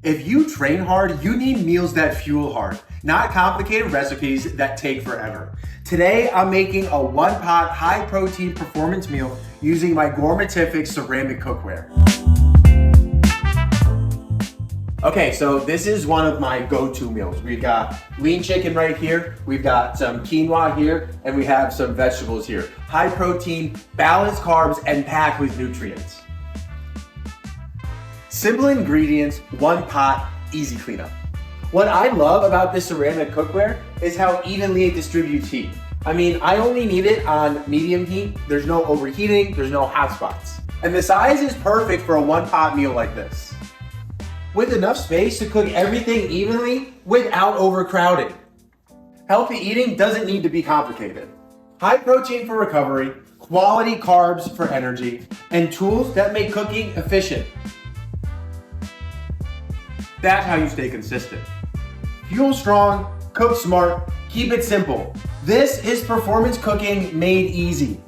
If you train hard, you need meals that fuel hard, not complicated recipes that take forever. Today, I'm making a one-pot high-protein performance meal using my Gourmetific ceramic cookware. Okay, so this is one of my go-to meals. We've got lean chicken right here, we've got some quinoa here, and we have some vegetables here. High protein, balanced carbs, and packed with nutrients. Simple ingredients, one pot, easy cleanup. What I love about this ceramic cookware is how evenly it distributes heat. I mean, I only need it on medium heat. There's no overheating, there's no hot spots. And the size is perfect for a one-pot meal like this, with enough space to cook everything evenly without overcrowding. Healthy eating doesn't need to be complicated. High protein for recovery, quality carbs for energy, and tools that make cooking efficient. That's how you stay consistent. Fuel strong, cook smart, keep it simple. This is performance cooking made easy.